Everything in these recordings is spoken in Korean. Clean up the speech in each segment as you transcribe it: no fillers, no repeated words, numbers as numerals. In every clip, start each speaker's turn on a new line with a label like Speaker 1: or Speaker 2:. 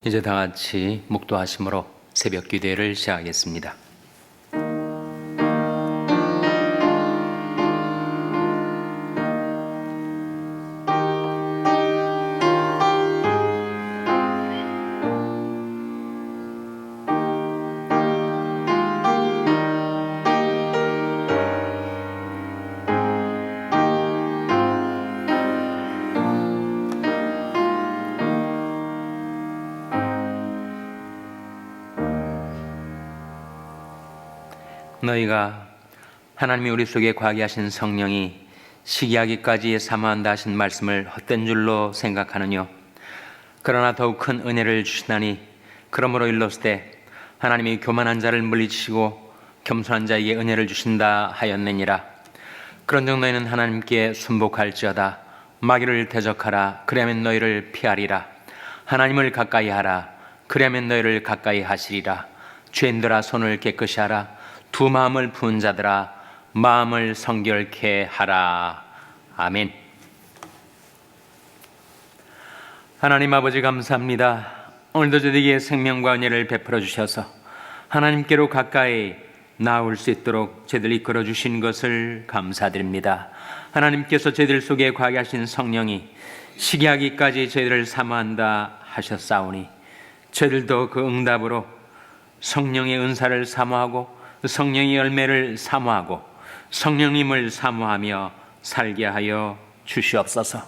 Speaker 1: 이제 다 같이 묵도하심으로 새벽 기도회를 시작하겠습니다. 너희가 하나님이 우리 속에 거하게 하신 성령이 시기하기까지 사모한다 하신 말씀을 헛된 줄로 생각하느뇨. 그러나 더욱 큰 은혜를 주시나니 그러므로 일렀으되 하나님이 교만한 자를 물리치시고 겸손한 자에게 은혜를 주신다 하였느니라. 그런즉 너희는 하나님께 순복할지어다. 마귀를 대적하라. 그리하면 너희를 피하리라. 하나님을 가까이 하라. 그리하면 너희를 가까이 하시리라. 죄인들아 손을 깨끗이 하라. 두 마음을 푼 자들아 마음을 성결케 하라. 아멘. 하나님 아버지 감사합니다. 오늘도 저에게 생명과 은혜를 베풀어 주셔서 하나님께로 가까이 나올 수 있도록 저희들 이끌어 주신 것을 감사드립니다. 하나님께서 저희들 속에 거하게 하신 성령이 시기하기까지 저희들을 사모한다 하셨사오니 저희들도 그 응답으로 성령의 은사를 사모하고 성령의 열매를 사모하고 성령님을 사모하며 살게 하여 주시옵소서.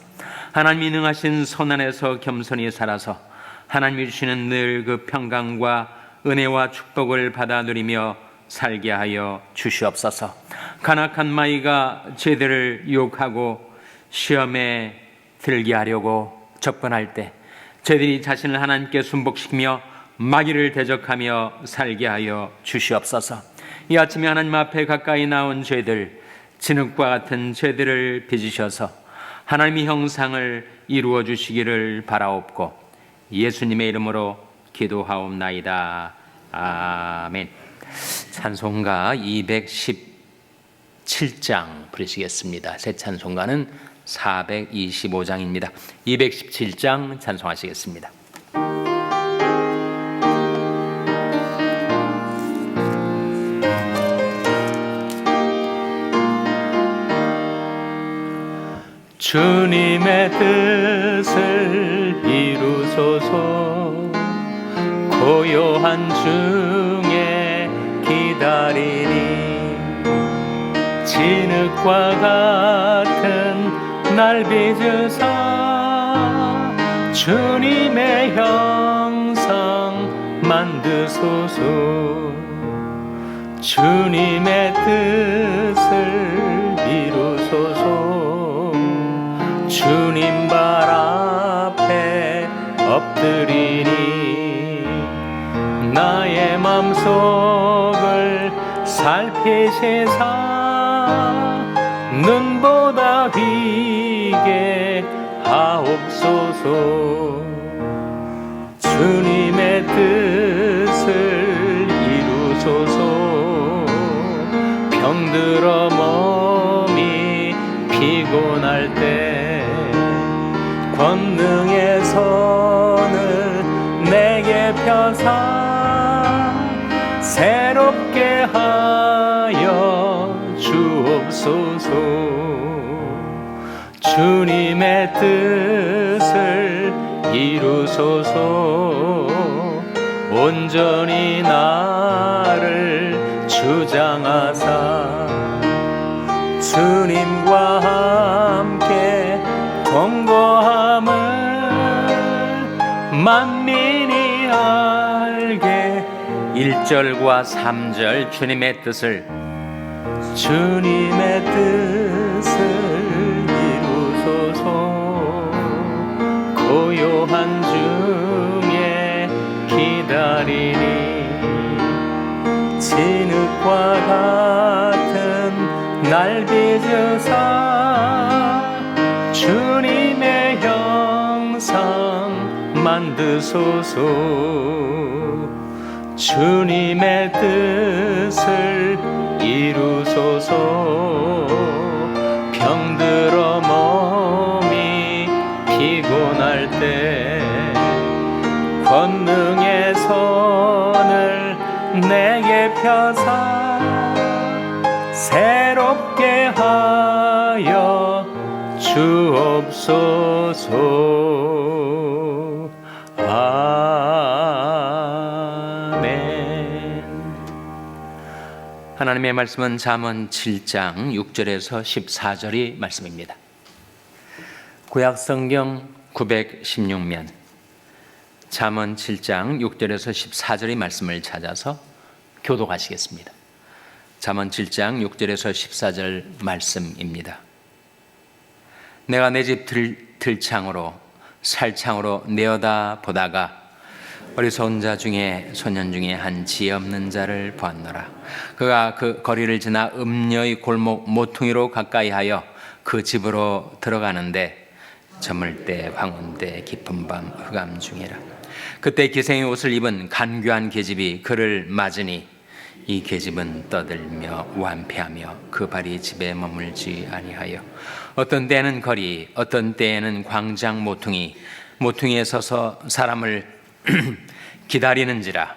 Speaker 1: 하나님이 능하신 손 안에서 겸손히 살아서 하나님이 주시는 늘 그 평강과 은혜와 축복을 받아 누리며 살게 하여 주시옵소서. 간악한 마귀가 저희들을 유혹하고 시험에 들게 하려고 접근할 때 저희들이 자신을 하나님께 순복시키며 마귀를 대적하며 살게 하여 주시옵소서. 이 아침에 하나님 앞에 가까이 나온 죄들, 진흙과 같은 죄들을 빚으셔서 하나님의 형상을 이루어 주시기를 바라옵고 예수님의 이름으로 기도하옵나이다. 아멘. 찬송가 217장 부르시겠습니다. 새 찬송가는 425장입니다. 217장 찬송하시겠습니다. 주님의 뜻을 이루소서. 고요한 중에 기다리니 진흙과 같은 날 빚으사 주님의 형상 만드소서. 주님의 뜻을 이루소서. 주님 발 앞에 엎드리니 나의 맘속을 살피시사 눈보다 비게 하옵소서. 주님의 뜻을 이루소서. 병들어 몸이 피곤할 때 권능의 손을 내게 펴사 새롭게 하여 주옵소서. 주님의 뜻을 이루소서. 온전히 나를 주장하사 주님과 함께 동거함을 만민이 알게. 1절과 3절 주님의 뜻을 이루소서. 고요한 중에 기다리니 진흙과 같은 날 빚으사 주님의 형상 만드소서. 주님의 뜻을 이루소서. 병들어 몸이 피곤할 때 권능의 손을 내게 펴사 새롭게 하여 주옵소서. 아멘. 하나님의 말씀은 잠언 7장 6절에서 14절이 말씀입니다. 구약성경 916면 잠언 7장 6절에서 14절의 말씀을 찾아서 교독하시겠습니다. 잠언 7장 6절에서 14절 말씀입니다. 내가 내 집 들창으로 살창으로 내어다 보다가 어리석은 자 중에 소년 중에 한 지혜 없는 자를 보았노라. 그가 그 거리를 지나 음녀의 골목 모퉁이로 가까이하여 그 집으로 들어가는데 저물 때 황혼 때 깊은 밤 흑암 중이라. 그때 기생의 옷을 입은 간교한 계집이 그를 맞으니 이 계집은 떠들며 완패하며 그 발이 집에 머물지 아니하여 어떤 때에는 거리 어떤 때에는 광장 모퉁이에 서서 사람을 기다리는지라.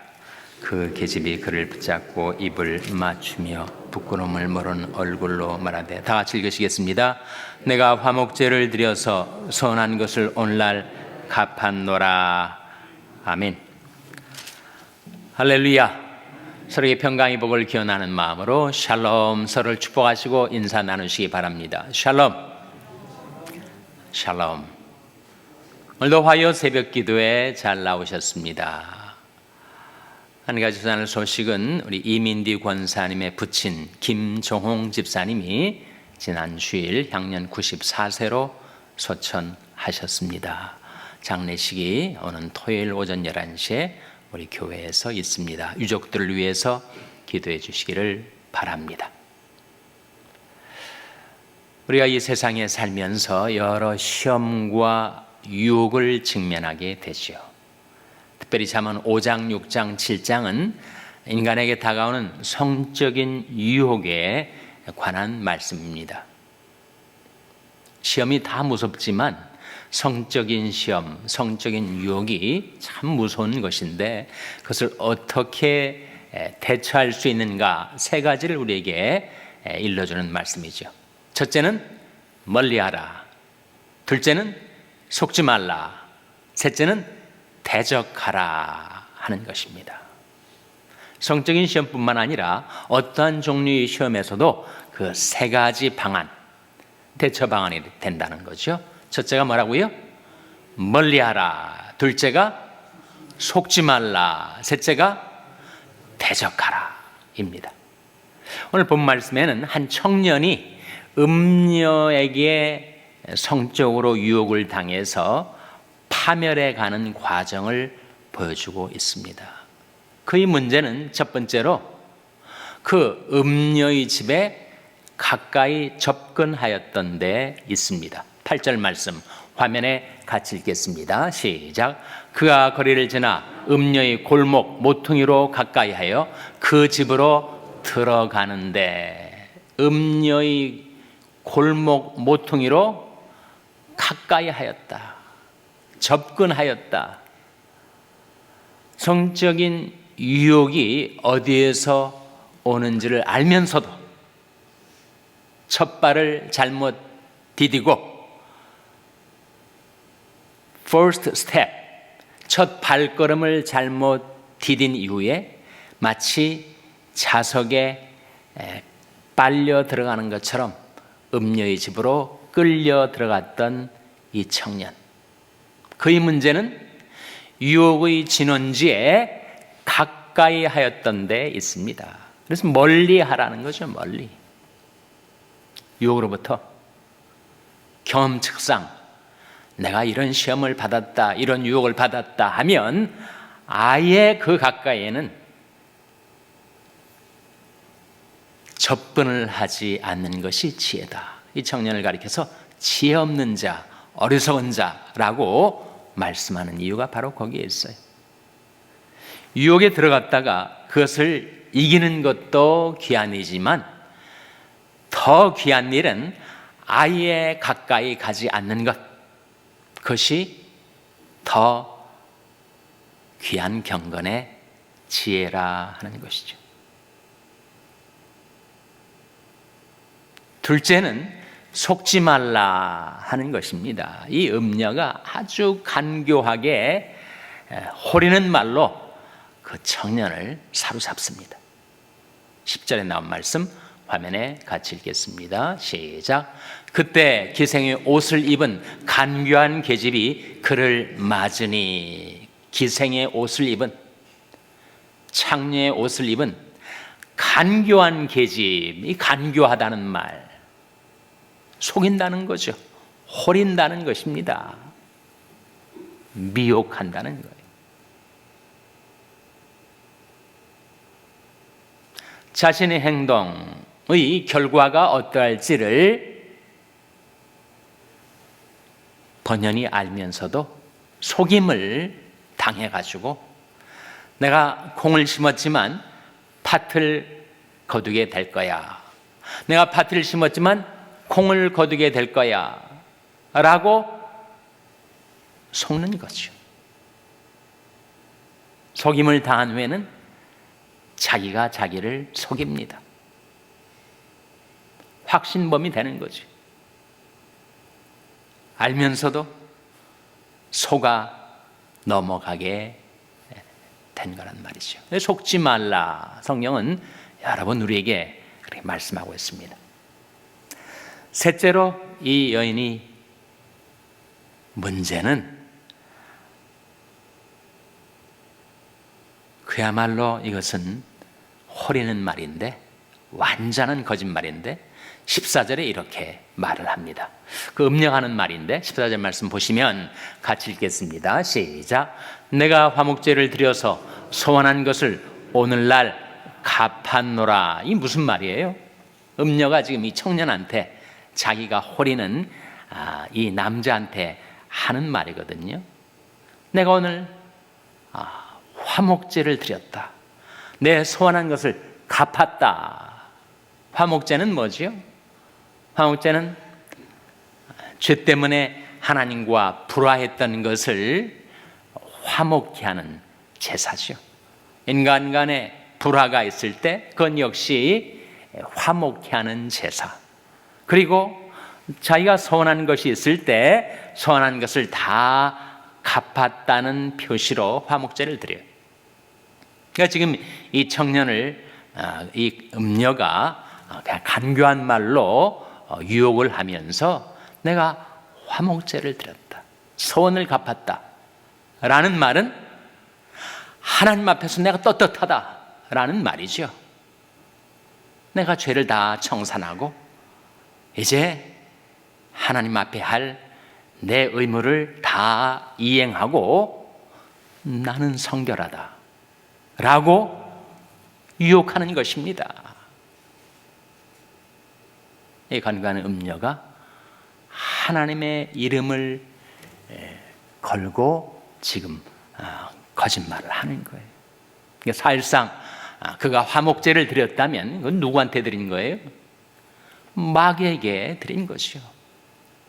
Speaker 1: 그 계집이 그를 붙잡고 입을 맞추며 부끄러움을 모르는 얼굴로 말하되. 다 같이 읽으시겠습니다. 내가 화목제를 드려서 선한 것을 오늘날 갚았노라. 아멘. 할렐루야. 서로에게 평강의 복을 기원하는 마음으로 샬롬, 서로를 축복하시고 인사 나누시기 바랍니다. 샬롬. 샬롬. 오늘도 화요 새벽 기도에 잘 나오셨습니다. 한 가지 전할 소식은 우리 이민디 권사님의 부친 김종홍 집사님이 지난 주일 향년 94세로 소천하셨습니다. 장례식이 오는 토요일 오전 11시에 우리 교회에서 있습니다. 유족들을 위해서 기도해 주시기를 바랍니다. 우리가 이 세상에 살면서 여러 시험과 유혹을 직면하게 되죠. 특별히 잠언 5장, 6장, 7장은 인간에게 다가오는 성적인 유혹에 관한 말씀입니다. 시험이 다 무섭지만 성적인 시험, 성적인 유혹이 참 무서운 것인데 그것을 어떻게 대처할 수 있는가 세 가지를 우리에게 일러주는 말씀이죠. 첫째는 멀리하라. 둘째는 속지 말라. 셋째는 대적하라 하는 것입니다. 성적인 시험뿐만 아니라 어떠한 종류의 시험에서도 그 세 가지 방안, 대처 방안이 된다는 거죠. 첫째가 뭐라고요? 멀리하라. 둘째가 속지 말라. 셋째가 대적하라 입니다. 오늘 본 말씀에는 한 청년이 음녀에게 성적으로 유혹을 당해서 파멸해 가는 과정을 보여주고 있습니다. 그의 문제는 첫 번째로 그 음녀의 집에 가까이 접근하였던 데 있습니다. 8절 말씀 화면에 같이 읽겠습니다. 시작. 그가 거리를 지나 음녀의 골목 모퉁이로 가까이하여 그 집으로 들어가는데 음녀의 골목 모퉁이로 가까이하였다. 접근하였다. 성적인 유혹이 어디에서 오는지를 알면서도 첫 발을 잘못 디디고 first step, 첫 발걸음을 잘못 디딘 이후에 마치 자석에 빨려 들어가는 것처럼 음녀의 집으로 끌려 들어갔던 이 청년. 그의 문제는 유혹의 진원지에 가까이 하였던 데 있습니다. 그래서 멀리 하라는 거죠. 멀리. 유혹으로부터 경험칙상 내가 이런 시험을 받았다, 이런 유혹을 받았다 하면 아예 그 가까이에는 접근을 하지 않는 것이 지혜다. 이 청년을 가리켜서 지혜 없는 자, 어리석은 자라고 말씀하는 이유가 바로 거기에 있어요. 유혹에 들어갔다가 그것을 이기는 것도 귀한 일이지만 더 귀한 일은 아예 가까이 가지 않는 것, 그것이 더 귀한 경건의 지혜라 하는 것이죠. 둘째는 속지 말라 하는 것입니다. 이 음녀가 아주 간교하게 호리는 말로 그 청년을 사로잡습니다. 10절에 나온 말씀 화면에 같이 읽겠습니다. 시작. 그때 기생의 옷을 입은 간교한 계집이 그를 맞으니, 기생의 옷을 입은, 창녀의 옷을 입은 간교한 계집, 이 간교하다는 말, 속인다는 거죠. 호린다는 것입니다. 미혹한다는 거예요. 자신의 행동의 결과가 어떠할지를 번연히 알면서도 속임을 당해가지고 내가 콩을 심었지만 팥을 거두게 될 거야, 내가 팥을 심었지만 콩을 거두게 될 거야 라고 속는 거죠. 속임을 당한 후에는 자기가 자기를 속입니다. 확신범이 되는 거죠. 알면서도 속아 넘어가게 된 거란 말이죠. 속지 말라, 성경은 여러 번 우리에게 그렇게 말씀하고 있습니다. 셋째로 이 여인이 문제는 그야말로 이것은 호리는 말인데, 완전한 거짓말인데 14절에 이렇게 말을 합니다. 그 음력하는 말인데 14절 말씀 보시면 같이 읽겠습니다. 시작. 내가 화목제를 드려서 소원한 것을 오늘날 갚았노라. 이 무슨 말이에요? 음녀가 지금 이 청년한테, 자기가 호리는 이 남자한테 하는 말이거든요. 내가 오늘 화목제를 드렸다. 내 소원한 것을 갚았다. 화목제는 뭐지요? 화목제는 죄 때문에 하나님과 불화했던 것을 화목케 하는 제사죠. 인간 간에 불화가 있을 때 그건 역시 화목케 하는 제사. 그리고 자기가 소원한 것이 있을 때 소원한 것을 다 갚았다는 표시로 화목제를 드려요. 그러니까 지금 이 청년을 이 음녀가 그냥 간교한 말로 유혹을 하면서 내가 화목제를 드렸다, 소원을 갚았다 라는 말은 하나님 앞에서 내가 떳떳하다 라는 말이죠. 내가 죄를 다 청산하고 이제 하나님 앞에 할 내 의무를 다 이행하고 나는 성결하다 라고 유혹하는 것입니다. 이 간교한 음녀가 하나님의 이름을 걸고 지금 거짓말을 하는 거예요. 그러니까 사실상 그가 화목제를 드렸다면 그건 누구한테 드린 거예요? 마귀에게 드린 것이요.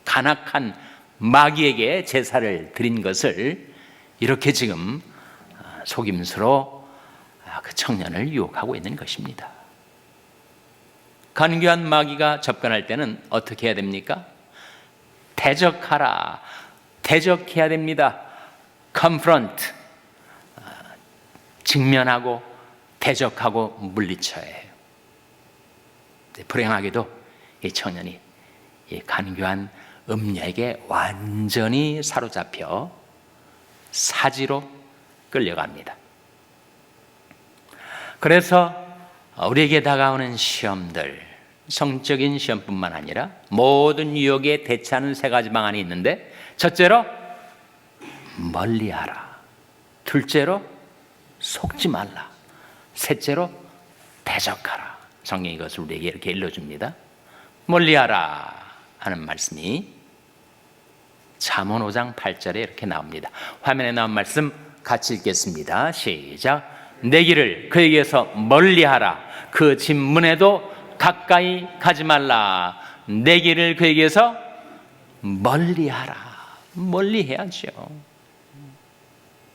Speaker 1: 간악한 마귀에게 제사를 드린 것을 이렇게 지금 속임수로 그 청년을 유혹하고 있는 것입니다. 간교한 마귀가 접근할 때는 어떻게 해야 됩니까? 대적하라, 대적해야 됩니다. confront, 직면하고 대적하고 물리쳐야 해요. 불행하게도 이 청년이 이 간교한 음녀에게 완전히 사로잡혀 사지로 끌려갑니다. 그래서 우리에게 다가오는 시험들, 성적인 시험뿐만 아니라 모든 유혹에 대처하는 세 가지 방안이 있는데, 첫째로 멀리하라, 둘째로 속지 말라, 셋째로 대적하라. 성경이 이것을 우리에게 이렇게 일러줍니다. 멀리하라 하는 말씀이 잠언 5장 8절에 이렇게 나옵니다. 화면에 나온 말씀 같이 읽겠습니다. 시작. 내 길을 그에게서 멀리하라, 그 집 문에도 가까이 가지 말라. 내 길을 그에게서 멀리하라. 멀리해야죠.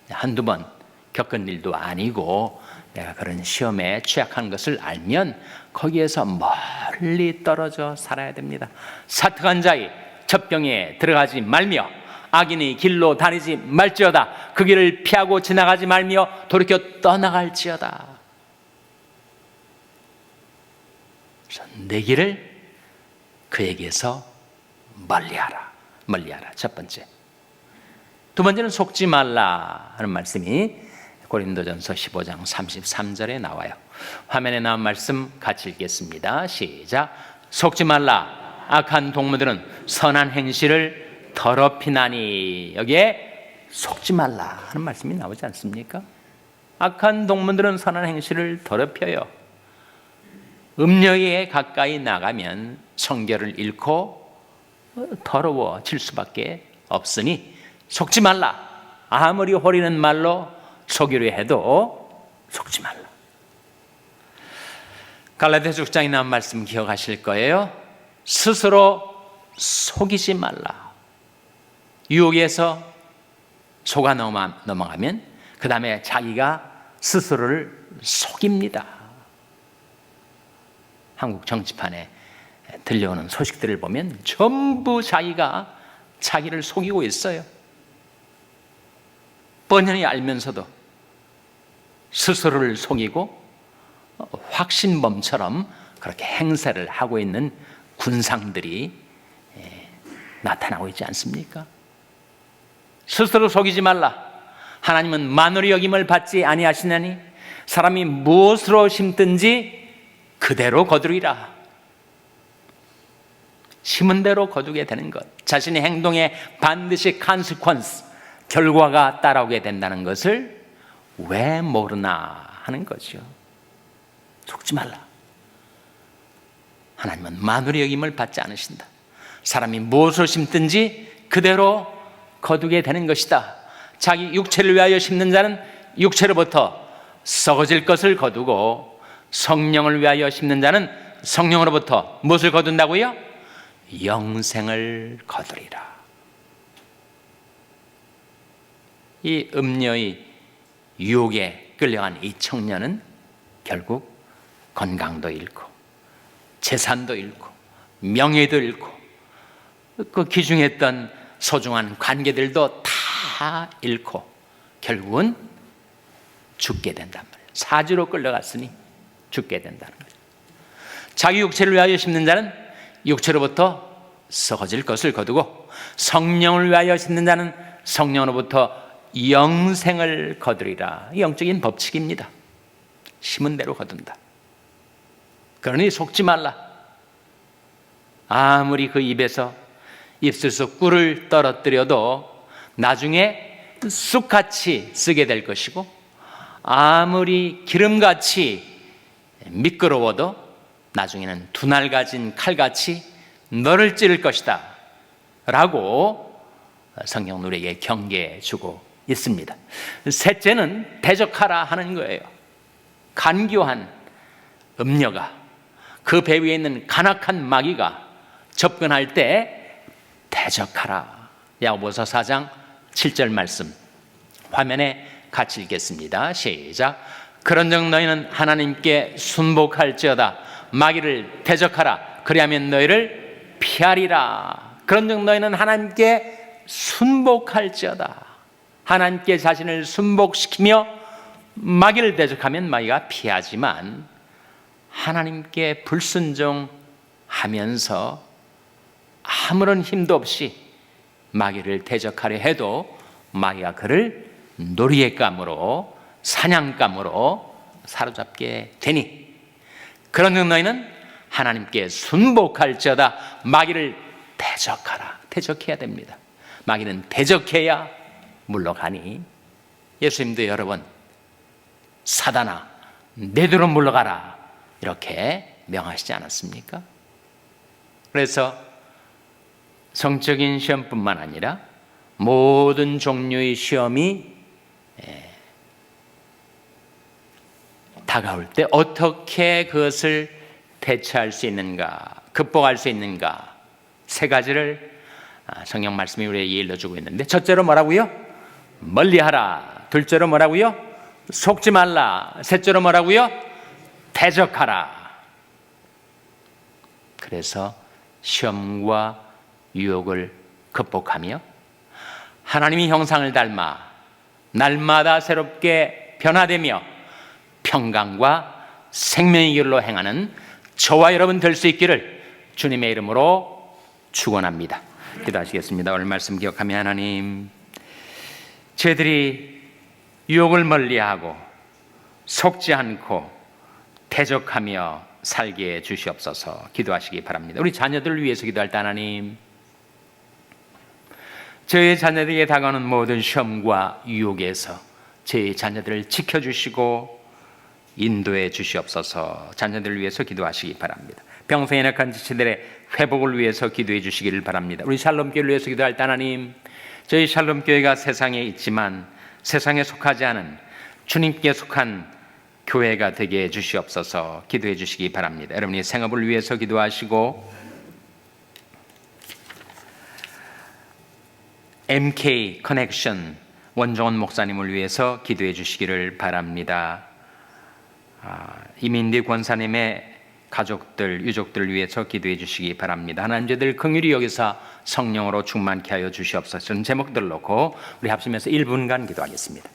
Speaker 1: 한두 번 겪은 일도 아니고 내가 그런 시험에 취약한 것을 알면 거기에서 멀리 떨어져 살아야 됩니다. 사특한 자의 첩경에 들어가지 말며 악인의 길로 다니지 말지어다. 그 길을 피하고 지나가지 말며 돌이켜 떠나갈지어다. 내 길을 그에게서 멀리하라. 멀리하라. 첫 번째. 두 번째는 속지 말라 하는 말씀이 고린도전서 15장 33절에 나와요. 화면에 나온 말씀 같이 읽겠습니다. 시작. 속지 말라. 악한 동무들은 선한 행실을 더럽히나니. 여기에 속지 말라 하는 말씀이 나오지 않습니까? 악한 동무들은 선한 행실을 더럽혀요. 음녀에 가까이 나가면 성결을 잃고 더러워질 수밖에 없으니 속지 말라. 아무리 호리는 말로 속이려 해도 속지 말라. 갈라디아서 6장에 나온 말씀 기억하실 거예요. 스스로 속이지 말라. 유혹에서 속아 넘어가면 그 다음에 자기가 스스로를 속입니다. 한국 정치판에 들려오는 소식들을 보면 전부 자기가 자기를 속이고 있어요. 뻔히 알면서도 스스로를 속이고 확신범처럼 그렇게 행세를 하고 있는 군상들이 나타나고 있지 않습니까? 스스로 속이지 말라. 하나님은 만물의 여김을 받지 아니하시나니 사람이 무엇으로 심든지 그대로 거두리라. 심은 대로 거두게 되는 것, 자신의 행동에 반드시 consequence, 결과가 따라오게 된다는 것을 왜 모르나 하는 거죠. 속지 말라. 하나님은 만물의 여김을 받지 않으신다. 사람이 무엇을 심든지 그대로 거두게 되는 것이다. 자기 육체를 위하여 심는 자는 육체로부터 썩어질 것을 거두고 성령을 위하여 심는 자는 성령으로부터 무엇을 거둔다고요? 영생을 거두리라. 이 음녀의 유혹에 끌려간 이 청년은 결국 건강도 잃고 재산도 잃고 명예도 잃고 그 귀중했던 소중한 관계들도 다 잃고 결국은 죽게 된단 말이에요. 사지로 끌려갔으니 죽게 된다는 거죠. 자기 육체를 위하여 심는 자는 육체로부터 썩어질 것을 거두고 성령을 위하여 심는 자는 성령으로부터 영생을 거두리라. 영적인 법칙입니다. 심은 대로 거둔다. 그러니 속지 말라. 아무리 그 입에서 입술에서 꿀을 떨어뜨려도 나중에 쑥같이 쓰게 될 것이고 아무리 기름같이 미끄러워도 나중에는 두날 가진 칼같이 너를 찌를 것이다 라고 성경 우리에게 경계해 주고 있습니다. 셋째는 대적하라 하는 거예요. 간교한 음녀가 그 배 위에 있는 간악한 마귀가 접근할 때 대적하라. 야고보서 4장 7절 말씀 화면에 같이 읽겠습니다. 시작. 그런즉 너희는 하나님께 순복할지어다. 마귀를 대적하라. 그리하면 너희를 피하리라. 그런즉 너희는 하나님께 순복할지어다. 하나님께 자신을 순복시키며 마귀를 대적하면 마귀가 피하지만 하나님께 불순종하면서 아무런 힘도 없이 마귀를 대적하려 해도 마귀가 그를 놀이감으로 사냥감으로 사로잡게 되니 그런즉 너희는 하나님께 순복할지어다. 마귀를 대적하라. 대적해야 됩니다. 마귀는 대적해야 물러가니 예수님도 여러 번 사단아 내도로 물러가라 이렇게 명하시지 않았습니까? 그래서 성적인 시험뿐만 아니라 모든 종류의 시험이 다가올 때 어떻게 그것을 대처할 수 있는가, 극복할 수 있는가, 세 가지를 성경 말씀이 우리에게 일러주고 있는데 첫째로 뭐라고요? 멀리하라. 둘째로 뭐라고요? 속지 말라. 셋째로 뭐라고요? 대적하라. 그래서 시험과 유혹을 극복하며 하나님의 형상을 닮아 날마다 새롭게 변화되며 평강과 생명의 길로 행하는 저와 여러분 될 수 있기를 주님의 이름으로 축원합니다. 기도하시겠습니다. 오늘 말씀 기억하며 하나님, 저희들이 유혹을 멀리하고 속지 않고 대적하며 살게 해 주시옵소서. 기도하시기 바랍니다. 우리 자녀들을 위해서 기도할 때 하나님, 저희 자녀들에게 다가오는 모든 시험과 유혹에서 저희 자녀들을 지켜주시고 인도해 주시옵소서. 자녀들을 위해서 기도하시기 바랍니다. 평생에 연약한 지체들의 회복을 위해서 기도해 주시기를 바랍니다. 우리 샬롬교회를 위해서 기도할 때 하나님, 저희 샬롬교회가 세상에 있지만 세상에 속하지 않은 주님께 속한 교회가 되게 해 주시옵소서. 기도해 주시기 바랍니다. 여러분의 생업을 위해서 기도하시고 MK 커넥션 원종원 목사님을 위해서 기도해 주시기를 바랍니다. 이민디 권사님의 가족들, 유족들을 위해서 기도해 주시기 바랍니다. 하나님, 저희들 긍휼히 여기서 성령으로 충만케 하여 주시옵소서. 이런 제목들 놓고 우리 합심해서 1분간 기도하겠습니다.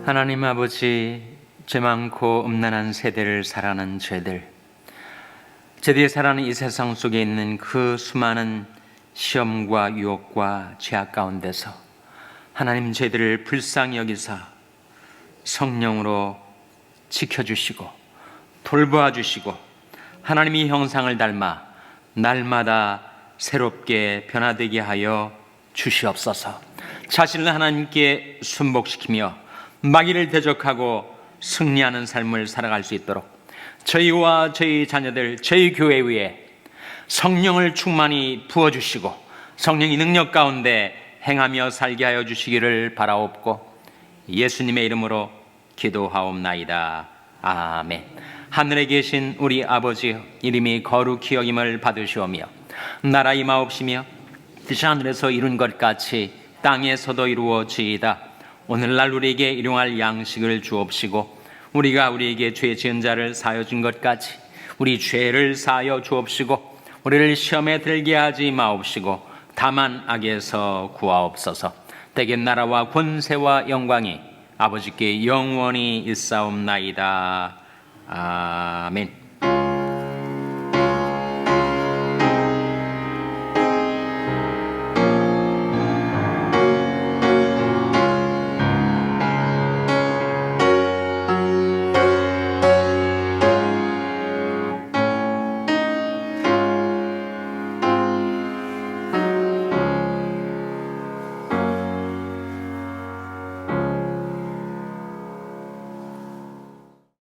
Speaker 1: 하나님 아버지, 죄 많고 음란한 세대를 살아가는 저들이 살아가는 이 세상 속에 있는 그 수많은 시험과 유혹과 죄악 가운데서 하나님, 저들을 불쌍히 여기사 성령으로 지켜주시고 돌보아 주시고 하나님의 형상을 닮아 날마다 새롭게 변화되게 하여 주시옵소서. 자신을 하나님께 순복시키며 마귀를 대적하고 승리하는 삶을 살아갈 수 있도록 저희와 저희 자녀들, 저희 교회 위에 성령을 충만히 부어주시고 성령의 능력 가운데 행하며 살게 하여 주시기를 바라옵고 예수님의 이름으로 기도하옵나이다. 아멘. 하늘에 계신 우리 아버지, 이름이 거룩히 여김을 받으시오며 나라 임하옵시며 뜻이 하늘에서 이룬 것 같이 땅에서도 이루어지이다. 오늘날 우리에게 일용할 양식을 주옵시고 우리가 우리에게 죄 지은 자를 사하여 준 것 같이 우리 죄를 사하여 주옵시고 우리를 시험에 들게 하지 마옵시고 다만 악에서 구하옵소서. 대개 나라와 권세와 영광이 아버지께 영원히 있사옵나이다. 아멘.